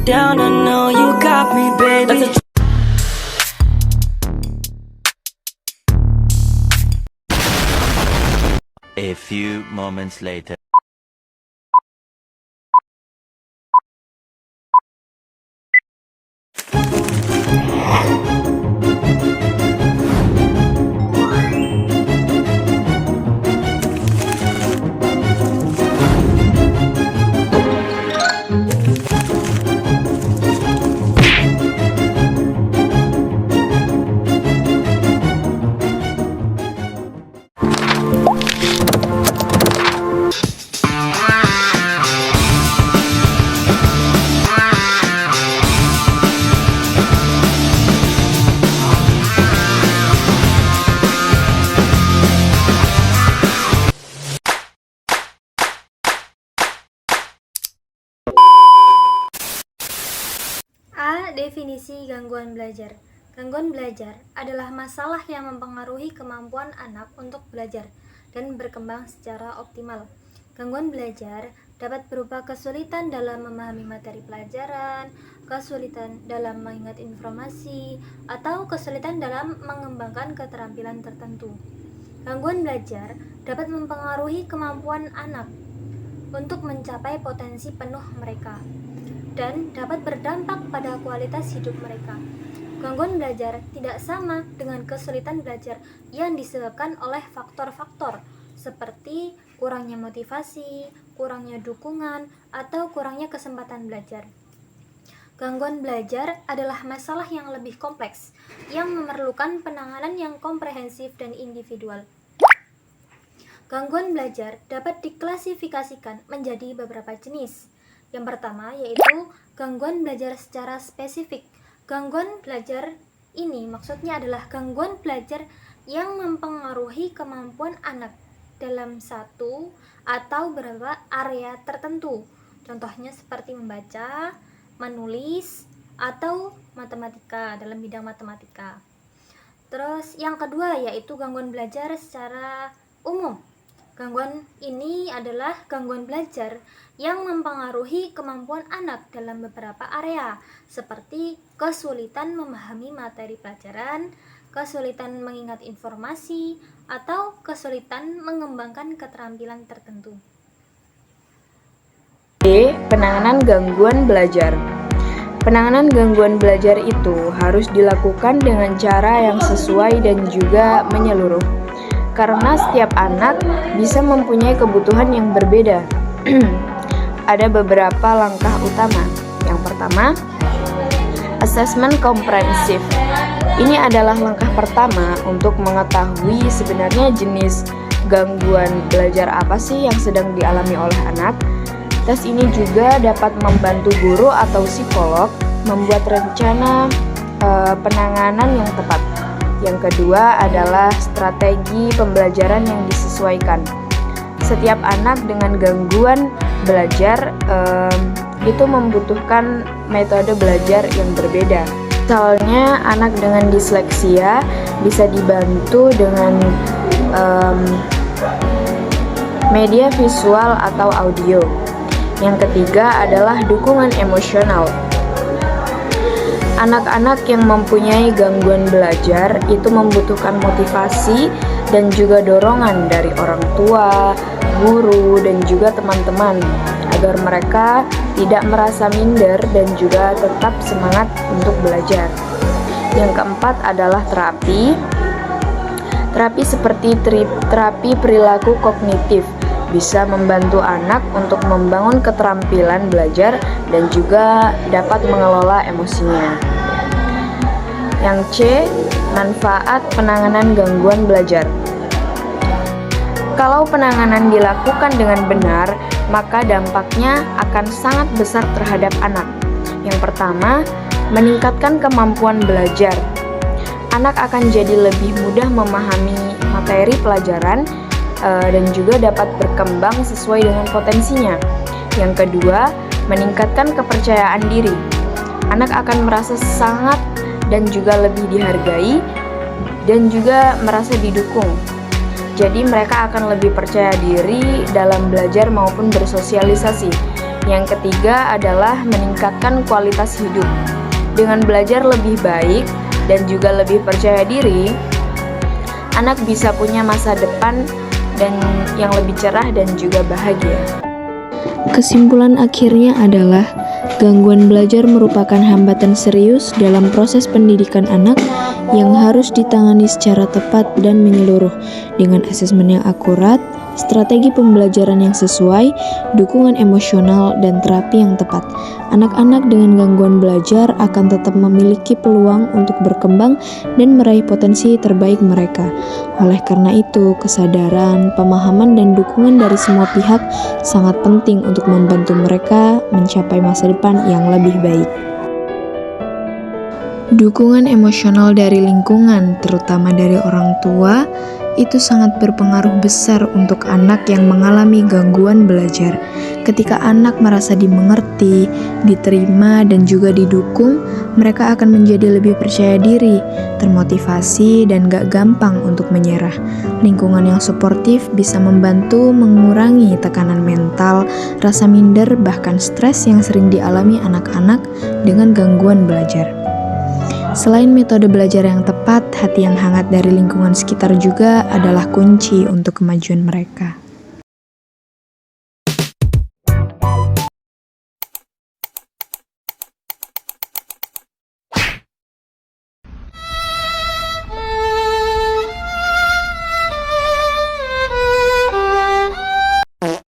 down, I know you got me, baby. A few moments later. A. Definisi gangguan belajar. Gangguan belajar adalah masalah yang mempengaruhi kemampuan anak untuk belajar dan berkembang secara optimal. Gangguan belajar dapat berupa kesulitan dalam memahami materi pelajaran, kesulitan dalam mengingat informasi, atau kesulitan dalam mengembangkan keterampilan tertentu. Gangguan belajar dapat mempengaruhi kemampuan anak untuk mencapai potensi penuh mereka dan dapat berdampak pada kualitas hidup mereka. Gangguan belajar tidak sama dengan kesulitan belajar yang disebabkan oleh faktor-faktor seperti kurangnya motivasi, kurangnya dukungan, atau kurangnya kesempatan belajar. Gangguan belajar adalah masalah yang lebih kompleks yang memerlukan penanganan yang komprehensif dan individual. Gangguan belajar dapat diklasifikasikan menjadi beberapa jenis. Yang pertama yaitu gangguan belajar secara spesifik. Gangguan belajar ini maksudnya adalah gangguan belajar yang mempengaruhi kemampuan anak dalam satu atau beberapa area tertentu. Contohnya seperti membaca, menulis, atau matematika dalam bidang matematika. Terus yang kedua yaitu gangguan belajar secara umum. Gangguan ini adalah gangguan belajar yang mempengaruhi kemampuan anak dalam beberapa area, seperti kesulitan memahami materi pelajaran, kesulitan mengingat informasi, atau kesulitan mengembangkan keterampilan tertentu. B. Penanganan gangguan belajar. Penanganan gangguan belajar itu harus dilakukan dengan cara yang sesuai dan juga menyeluruh. Karena setiap anak bisa mempunyai kebutuhan yang berbeda. Ada beberapa langkah utama. Yang pertama, assessment komprehensif. Ini adalah langkah pertama untuk mengetahui sebenarnya jenis gangguan belajar apa sih yang sedang dialami oleh anak. Tes ini juga dapat membantu guru atau psikolog membuat rencana penanganan yang tepat. Yang kedua adalah strategi pembelajaran yang disesuaikan. Setiap anak dengan gangguan belajar itu membutuhkan metode belajar yang berbeda. Misalnya anak dengan disleksia bisa dibantu dengan media visual atau audio. Yang ketiga adalah dukungan emosional. Anak-anak yang mempunyai gangguan belajar itu membutuhkan motivasi dan juga dorongan dari orang tua, guru, dan juga teman-teman agar mereka tidak merasa minder dan juga tetap semangat untuk belajar. Yang keempat adalah terapi. Terapi seperti terapi perilaku kognitif bisa membantu anak untuk membangun keterampilan belajar dan juga dapat mengelola emosinya. Yang C, manfaat penanganan gangguan belajar. Kalau penanganan dilakukan dengan benar, maka dampaknya akan sangat besar terhadap anak. Yang pertama, meningkatkan kemampuan belajar. Anak akan jadi lebih mudah memahami materi pelajaran dan juga dapat berkembang sesuai dengan potensinya. Yang kedua, meningkatkan kepercayaan diri. Anak akan merasa sangat dan juga lebih dihargai dan juga merasa didukung. Jadi mereka akan lebih percaya diri dalam belajar maupun bersosialisasi. Yang ketiga adalah meningkatkan kualitas hidup. Dengan belajar lebih baik dan juga lebih percaya diri, anak bisa punya masa depan dan yang lebih cerah dan juga bahagia. Kesimpulan akhirnya adalah gangguan belajar merupakan hambatan serius dalam proses pendidikan anak yang harus ditangani secara tepat dan menyeluruh dengan asesmen yang akurat, strategi pembelajaran yang sesuai, dukungan emosional, dan terapi yang tepat. Anak-anak dengan gangguan belajar akan tetap memiliki peluang untuk berkembang dan meraih potensi terbaik mereka. Oleh karena itu, kesadaran, pemahaman, dan dukungan dari semua pihak sangat penting untuk membantu mereka mencapai masa depan yang lebih baik. Dukungan emosional dari lingkungan, terutama dari orang tua, itu sangat berpengaruh besar untuk anak yang mengalami gangguan belajar. Ketika anak merasa dimengerti, diterima, dan juga didukung, mereka akan menjadi lebih percaya diri, termotivasi, dan gak gampang untuk menyerah. Lingkungan yang suportif bisa membantu mengurangi tekanan mental, rasa minder, bahkan stres yang sering dialami anak-anak dengan gangguan belajar. Selain metode belajar yang tepat, hati yang hangat dari lingkungan sekitar juga adalah kunci untuk kemajuan mereka.